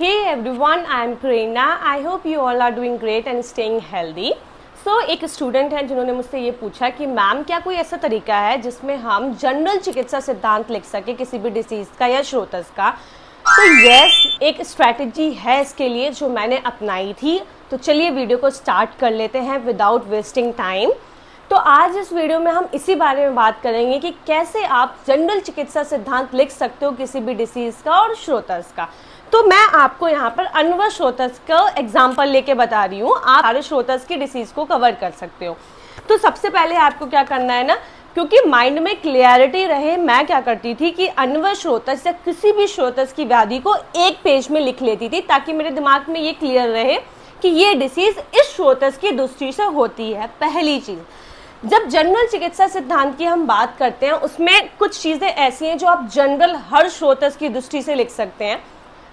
Hey everyone, I am Prerna. I hope you all are doing great and staying healthy. So एक student है जिन्होंने मुझसे ये पूछा कि मैम क्या कोई ऐसा तरीका है जिसमें हम जनरल चिकित्सा सिद्धांत लिख सके किसी भी डिसीज़ का या श्रोतस का। तो यस, एक स्ट्रैटेजी है इसके लिए जो मैंने अपनाई थी। तो चलिए वीडियो को स्टार्ट कर लेते हैं विदाउट वेस्टिंग टाइम। तो आज इस वीडियो में हम इसी बारे में बात करेंगे कि कैसे आप जनरल चिकित्सा सिद्धांत लिख सकते हो किसी भी डिसीज़ का और श्रोतस का। तो मैं आपको यहाँ पर अनवर श्रोतस का एग्जाम्पल लेके बता रही हूँ, आप सारे श्रोतस की डिसीज़ को कवर कर सकते हो। तो सबसे पहले आपको क्या करना है ना, क्योंकि माइंड में क्लियरिटी रहे, मैं क्या करती थी कि अनवर श्रोतस या किसी भी श्रोतस की व्याधि को एक पेज में लिख लेती थी ताकि मेरे दिमाग में ये क्लियर रहे कि ये डिसीज़ इस श्रोतस की दृष्टि से होती है। पहली चीज़, जब जनरल चिकित्सा सिद्धांत की हम बात करते हैं उसमें कुछ चीज़ें ऐसी हैं जो आप जनरल हर श्रोतस की दृष्टि से लिख सकते हैं।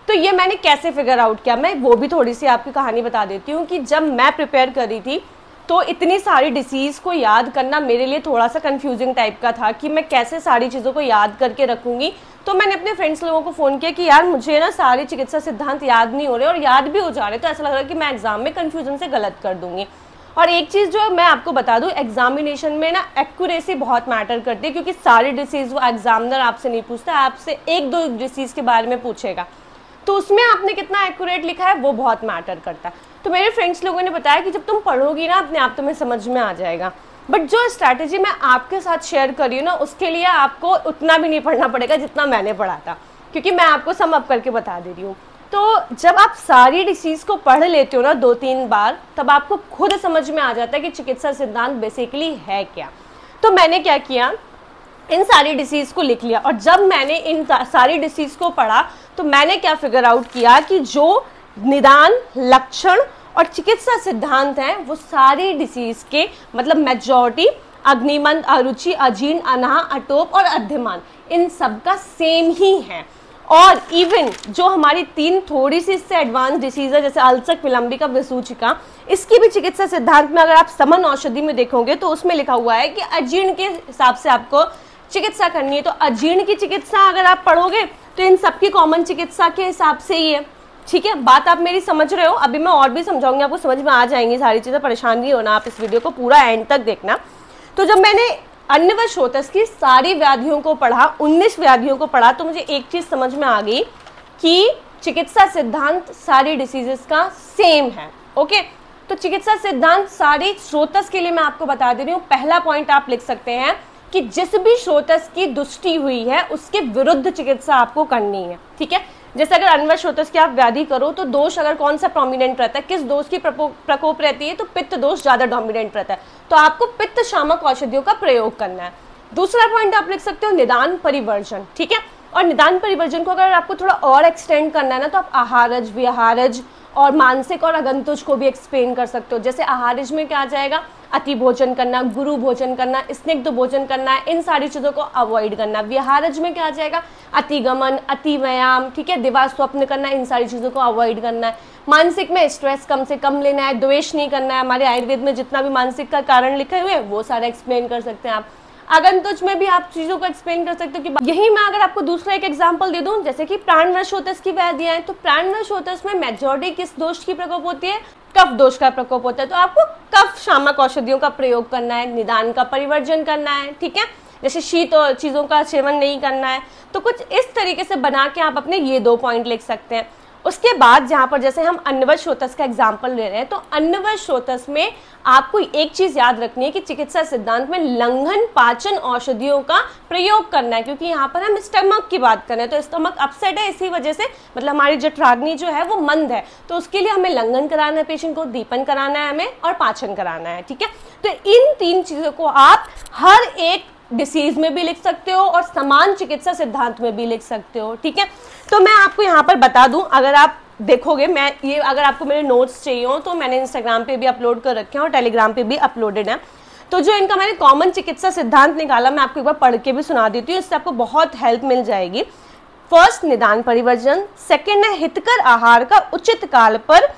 तो ये मैंने कैसे फिगर आउट किया, मैं वो भी थोड़ी सी आपकी कहानी बता देती हूँ कि जब मैं प्रिपेयर कर रही थी तो इतनी सारी डिसीज़ को याद करना मेरे लिए थोड़ा सा कंफ्यूजिंग टाइप का था कि मैं कैसे सारी चीज़ों को याद करके रखूँगी। तो मैंने अपने फ्रेंड्स लोगों को फ़ोन किया कि यार मुझे ना सारे चिकित्सा सिद्धांत याद नहीं हो रहे और याद भी हो जा रहे, तो ऐसा लग रहा है कि मैं एग्ज़ाम में कन्फ्यूजन से गलत कर दूँगी। और एक चीज़ जो मैं आपको बता दूं, एग्जामिनेशन में ना एक्यूरेसी बहुत मैटर करती है, क्योंकि सारी डिसीज़ वो एग्जामिनर आपसे नहीं पूछता, आपसे एक दो डिसीज़ के बारे में पूछेगा, तो उसमें आपने कितना एक्यूरेट लिखा है वो बहुत मैटर करता है। तो मेरे फ्रेंड्स लोगों ने बताया कि जब तुम पढ़ोगी ना अपने आप तुम्हें समझ में आ जाएगा। बट जो स्ट्रैटेजी मैं आपके साथ शेयर कर रही हूँ ना, उसके लिए आपको उतना भी नहीं पढ़ना पड़ेगा जितना मैंने पढ़ा था, क्योंकि मैं आपको सम अप करके बता दे रही हूँ। तो जब आप सारी डिसीज़ को पढ़ लेते हो ना 2-3 बार, तब आपको खुद समझ में आ जाता है कि चिकित्सा सिद्धांत बेसिकली है क्या। तो मैंने क्या किया, इन सारी डिसीज़ को लिख लिया, और जब मैंने इन सारी डिसीज़ को पढ़ा तो मैंने क्या फिगर आउट किया कि जो निदान, लक्षण और चिकित्सा सिद्धांत हैं वो सारी डिसीज़ के मतलब मेजॉरिटी अग्निमंद, अरुचि, अजीर्ण, अनाह, अटोप और अध्यमान, इन सब का सेम ही है। और इवन जो हमारी 3 थोड़ी सी इससे एडवांस डिसीज़ है जैसे अल्सर, विलंबिका, विसूचिका, इसकी भी चिकित्सा सिद्धांत में अगर आप समन औषधि में देखोगे तो उसमें लिखा हुआ है कि अजीर्ण के हिसाब से आपको चिकित्सा करनी है। तो अजीर्ण की चिकित्सा अगर आप पढ़ोगे तो इन सबकी कॉमन चिकित्सा के हिसाब से ही है। ठीक है, बात आप मेरी समझ रहे हो। अभी मैं और भी समझाऊंगी, आपको समझ में आ जाएंगी सारी चीज़ें, परेशान नहीं होना, आप इस वीडियो को पूरा एंड तक देखना। तो जब मैंने अन्य श्रोतस की सारी व्याधियों को पढ़ा, 19 व्याधियों को पढ़ा, तो मुझे एक चीज़ समझ में आ गई कि चिकित्सा सिद्धांत सारी डिसीजेस का सेम है। ओके, तो चिकित्सा सिद्धांत सारी श्रोतस के लिए मैं आपको बता दे रही हूँ। पहला पॉइंट आप लिख सकते हैं कि जिस भी श्रोतस की दृष्टि हुई है उसके विरुद्ध चिकित्सा आपको करनी है। ठीक है, जैसे अगर अनवर श्रोतस की आप व्याधि करो तो दोष अगर कौन सा प्रोमिनेंट रहता है, किस दोष की प्रकोप रहती है, तो पित्त दोष ज्यादा डोमिनेंट रहता है, तो आपको पित्त शामक औषधियों का प्रयोग करना है। दूसरा पॉइंट आप लिख सकते हो निदान परिवर्जन। ठीक है, और निदान परिवर्जन को अगर आपको थोड़ा और एक्सटेंड करना है ना, तो आप आहारज, विहारज और मानसिक और अगंतुज को भी एक्सप्लेन कर सकते हो। जैसे आहारज में क्या आ जाएगा, अति भोजन करना, गुरु भोजन करना, स्निग्ध भोजन करना है, इन सारी चीज़ों को अवॉइड करना। विहारज में क्या आ जाएगा, अतिगमन, अति व्यायाम, ठीक है, दिवा स्वप्न करना, इन सारी चीज़ों को अवॉइड करना है। मानसिक में स्ट्रेस कम से कम लेना है, द्वेष नहीं करना है। हमारे आयुर्वेद में जितना भी मानसिक का कारण लिखे हुए हैं वो सारा एक्सप्लेन कर सकते हैं आप। अगंतुज में भी आप चीज़ों को एक्सप्लेन कर सकते हो कि यही मैं अगर आपको दूसरा एक एग्जांपल दे दूं, जैसे कि प्राणवर श्रोतस की व्याधियां हैं, तो प्राणवर श्रोतस में मेजॉरिटी किस दोष की प्रकोप होती है, कफ दोष का प्रकोप होता है, तो आपको कफ शामक औषधियों का प्रयोग करना है, निदान का परिवर्जन करना है। ठीक है, जैसे शीत और चीज़ों का सेवन नहीं करना है। तो कुछ इस तरीके से बना के आप अपने ये 2 पॉइंट लिख सकते हैं। उसके बाद जहाँ पर जैसे हम अन्वर श्रोतस का एग्जाम्पल ले रहे हैं, तो अन्वर श्रोतस में आपको एक चीज़ याद रखनी है कि चिकित्सा सिद्धांत में लंघन पाचन औषधियों का प्रयोग करना है, क्योंकि यहाँ पर हम स्टमक की बात कर रहे हैं। तो स्टमक अपसेट है, इसी वजह से मतलब हमारी जठराग्नि जो है वो मंद है, तो उसके लिए हमें लंघन कराना है पेशेंट को, दीपन कराना है हमें, और पाचन कराना है। ठीक है, तो इन 3 चीज़ों को आप हर एक डिसीज में भी लिख सकते हो और समान चिकित्सा सिद्धांत में भी लिख सकते हो। ठीक है, तो मैं आपको यहाँ पर बता दूं, अगर आप देखोगे, मैं ये अगर आपको मेरे नोट्स चाहिए हो तो मैंने इंस्टाग्राम पे भी अपलोड कर रखे हैं और टेलीग्राम पे भी अपलोडेड है। तो जो इनका मैंने कॉमन चिकित्सा सिद्धांत निकाला, मैं आपको एक बार पढ़ के भी सुना देती हूँ, इससे आपको बहुत हेल्प मिल जाएगी। फर्स्ट, निदान परिवर्जन। सेकेंड है हितकर आहार का उचित काल पर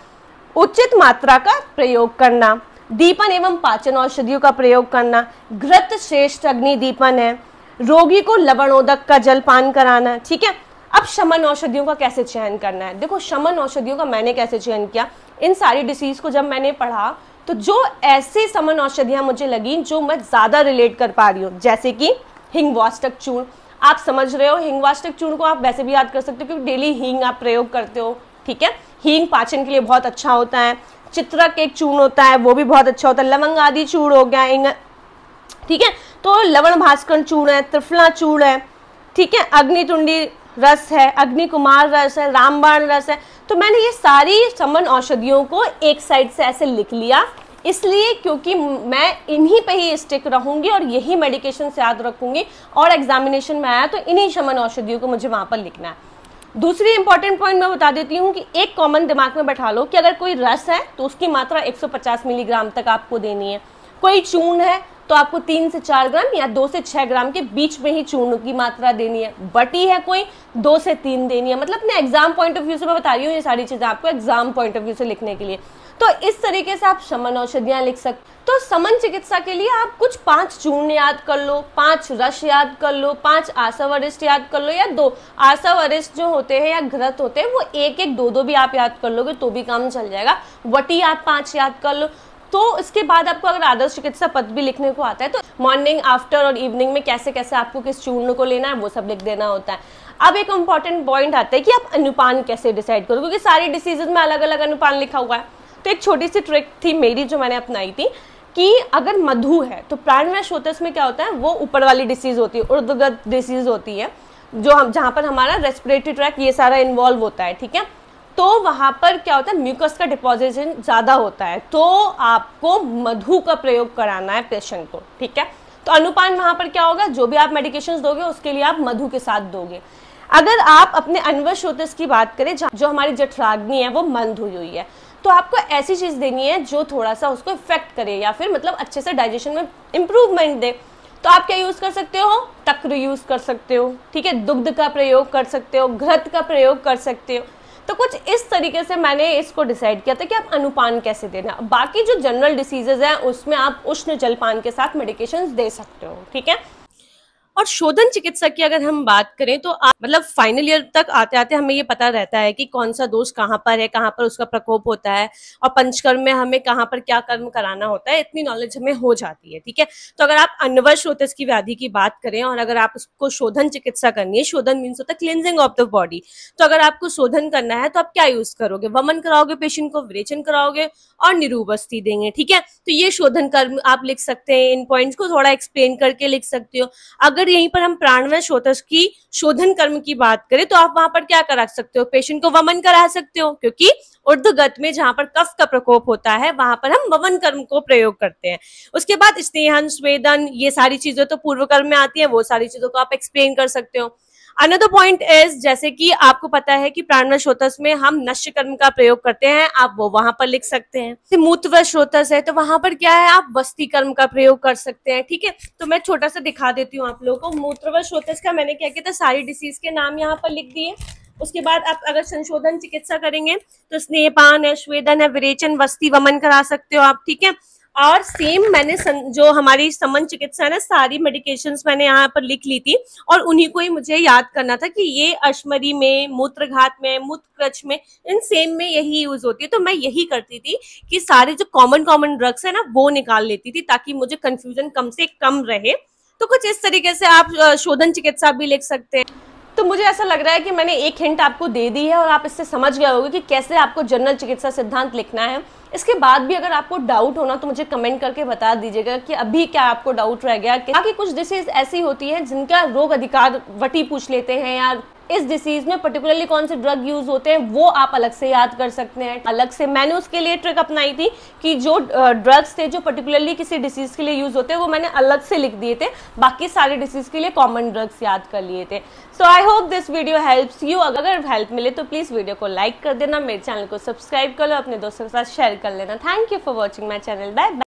उचित मात्रा का प्रयोग करना। दीपन एवं पाचन औषधियों का प्रयोग करना। घृत श्रेष्ठ अग्नि दीपन है। रोगी को लवणोदक का जलपान कराना। ठीक है, अब शमन औषधियों का कैसे चयन करना है? देखो, शमन औषधियों का मैंने कैसे चयन किया, इन सारी डिसीज को जब मैंने पढ़ा तो जो ऐसी शमन औषधियां मुझे लगी जो मैं ज्यादा रिलेट कर पा रही हूँ, जैसे कि हिंगवाष्टक चूर्ण। आप समझ रहे हो, हिंगवाष्टक चूर्ण को आप वैसे भी याद कर सकते हो क्योंकि डेली हींग आप प्रयोग करते हो, ठीक है। हींग पाचन के लिए बहुत अच्छा होता है। चित्रक एक चूर्ण होता है, वो भी बहुत अच्छा होता है। लवंग आदि चूर्ण हो गया, ठीक है। तो लवण भास्कर चूर्ण है, त्रिफला चूर्ण है, ठीक है। अग्नितुंडी रस है, अग्निकुमार रस है, रामबाण रस है। तो मैंने ये सारी शमन औषधियों को एक साइड से ऐसे लिख लिया, इसलिए क्योंकि मैं इन्हीं पे ही स्टिक रहूंगी और यही मेडिकेशन से याद रखूंगी, और एग्जामिनेशन में आया तो इन्हीं शमन औषधियों को मुझे वहां पर लिखना है। दूसरी इंपॉर्टेंट पॉइंट मैं बता देती हूँ कि एक कॉमन दिमाग में बैठा लो कि अगर कोई रस है तो उसकी मात्रा 150 मिलीग्राम तक आपको देनी है। कोई चूर्ण है तो आपको 3 से 4 ग्राम या 2 से 6 ग्राम के बीच में ही चूर्ण की मात्रा देनी है। बटी है कोई, 2 से 3 देनी है। मतलब अपने एग्जाम पॉइंट ऑफ व्यू से मैं बता रही हूँ ये सारी चीजें आपको एग्जाम पॉइंट ऑफ व्यू से लिखने के लिए। तो इस तरीके से आप शमन औषधियां लिख सकते। तो शमन चिकित्सा के लिए आप कुछ 5 चूर्ण याद कर लो, 5 रस याद कर लो, 5 आसवरिष्ठ याद कर लो, या 2 आसवरिष्ठ जो होते हैं या घृत होते हैं वो 1-1, 2-2 भी आप याद कर लोगे तो भी काम चल जाएगा। वटी आप 5 याद कर लो। तो इसके बाद आपको अगर आदर्श चिकित्सा पद भी लिखने को आता है तो मॉर्निंग, आफ्टर और इवनिंग में कैसे कैसे आपको किस चूर्ण को लेना है वो सब लिख देना होता है। अब एक इंपॉर्टेंट पॉइंट आता है कि आप अनुपान कैसे डिसाइड करो, क्योंकि सारी डिसीजेज में अलग अलग अनुपान लिखा हुआ है। तो एक छोटी सी ट्रिक थी मेरी जो मैंने अपनाई थी कि अगर मधु है तो प्राणवायु में क्या होता है, वो ऊपर वाली डिसीज होती है, ऊर्ध्वगत डिसीज होती है, जो हम जहाँ पर हमारा रेस्पिरेटरी ट्रैक ये सारा इन्वॉल्व होता है, ठीक है। तो वहां पर क्या होता है, म्यूकस का डिपोजिशन ज्यादा होता है, तो आपको मधु का प्रयोग कराना है पेशेंट को, ठीक है। तो अनुपान वहां पर क्या होगा, जो भी आप मेडिकेशंस दोगे उसके लिए आप मधु के साथ दोगे। अगर आप अपने अनवशोतस की बात करें, जो हमारी जठराग्नि है वो मंद हुई है, तो आपको ऐसी चीज देनी है जो थोड़ा सा उसको इफेक्ट करे या फिर मतलब अच्छे से डाइजेशन में इंप्रूवमेंट दे। तो आप क्या यूज कर सकते हो, तक्र यूज कर सकते हो, ठीक है, दुग्ध का प्रयोग कर सकते हो, घृत का प्रयोग कर सकते हो। तो कुछ इस तरीके से मैंने इसको डिसाइड किया था कि आप अनुपान कैसे देना। बाकी जो जनरल डिसीजेज हैं उसमें आप उष्ण जलपान के साथ मेडिकेशंस दे सकते हो, ठीक है। और शोधन चिकित्सा की अगर हम बात करें तो मतलब फाइनल ईयर तक आते आते हमें ये पता रहता है कि कौन सा दोष कहाँ पर है, कहाँ पर उसका प्रकोप होता है, और पंचकर्म में हमें कहाँ पर क्या कर्म कराना होता है, इतनी नॉलेज हमें हो जाती है, ठीक है। तो अगर आप अनवशोतस की व्याधि की बात करें और अगर आप उसको शोधन चिकित्सा करनी है, शोधन मीन्स होता है क्लिनजिंग ऑफ द बॉडी, तो अगर आपको शोधन करना है तो आप क्या यूज करोगे, वमन कराओगे पेशेंट को, विरेचन कराओगे और निरूबस्ती देंगे, ठीक है। तो ये शोधन कर्म आप लिख सकते हैं, इन पॉइंट्स को थोड़ा एक्सप्लेन करके लिख सकते हो। अगर यहीं पर हम प्राणवायु की शोधन कर्म की बात करें तो आप वहां पर क्या करा सकते हो, पेशेंट को वमन करा सकते हो, क्योंकि ऊर्ध्वगत में जहां पर कफ का प्रकोप होता है वहां पर हम वमन कर्म को प्रयोग करते हैं। उसके बाद स्नेहन, स्वेदन, ये सारी चीजें तो पूर्व कर्म में आती है, वो सारी चीजों को आप एक्सप्लेन कर सकते हो। अनदर पॉइंट इज, जैसे कि आपको पता है कि प्राणवायु में हम नश्य कर्म का प्रयोग करते हैं, आप वो वहां पर लिख सकते हैं। मूत्रवायु है तो वहां पर क्या है, आप वस्ती कर्म का प्रयोग कर सकते हैं, ठीक है। तो मैं छोटा सा दिखा देती हूँ आप लोगों को। मूत्रवायु का मैंने क्या किया था, सारी डिसीज के नाम यहाँ पर लिख दिए। उसके बाद आप अगर संशोधन चिकित्सा करेंगे तो स्नेहपान है, स्वेदन है, विरेचन, वस्ती, वमन करा सकते हो आप, ठीक है। और सेम मैंने जो हमारी समन चिकित्सा है ना, सारी मेडिकेशंस मैंने यहाँ पर लिख ली थी और उन्हीं को ही मुझे याद करना था कि ये अश्मरी में, मूत्रघात में, मूत्रकृच में, इन सेम में यही यूज होती है। तो मैं यही करती थी कि सारे जो कॉमन ड्रग्स है ना वो निकाल लेती थी ताकि मुझे कंफ्यूजन कम से कम रहे। तो कुछ इस तरीके से आप शोधन चिकित्सा भी लिख सकते हैं। तो मुझे ऐसा लग रहा है कि मैंने एक हिंट आपको दे दी है और आप इससे समझ गए होंगे कि कैसे आपको जनरल चिकित्सा सिद्धांत लिखना है। इसके बाद भी अगर आपको डाउट होना तो मुझे कमेंट करके बता दीजिएगा कि अभी क्या आपको डाउट रह गया। बाकी कुछ डिसीज ऐसी होती है जिनका रोग अधिकार वटी पूछ लेते हैं, या इस डिसीज में पर्टिकुलरली कौन से ड्रग यूज होते हैं वो आप अलग से याद कर सकते हैं। अलग से मैंने उसके लिए ट्रिक अपनाई थी कि जो ड्रग्स थे जो पर्टिकुलरली किसी डिसीज के लिए यूज होते हैं वो मैंने अलग से लिख दिए थे, बाकी सारे डिसीज के लिए कॉमन ड्रग्स याद कर लिए थे। So I hope this video helps you. अगर हेल्प मिले तो प्लीज वीडियो को लाइक कर देना, मेरे चैनल को सब्सक्राइब कर लो, अपने दोस्तों के साथ शेयर कर लेना। Thank you for watching my channel. Bye bye.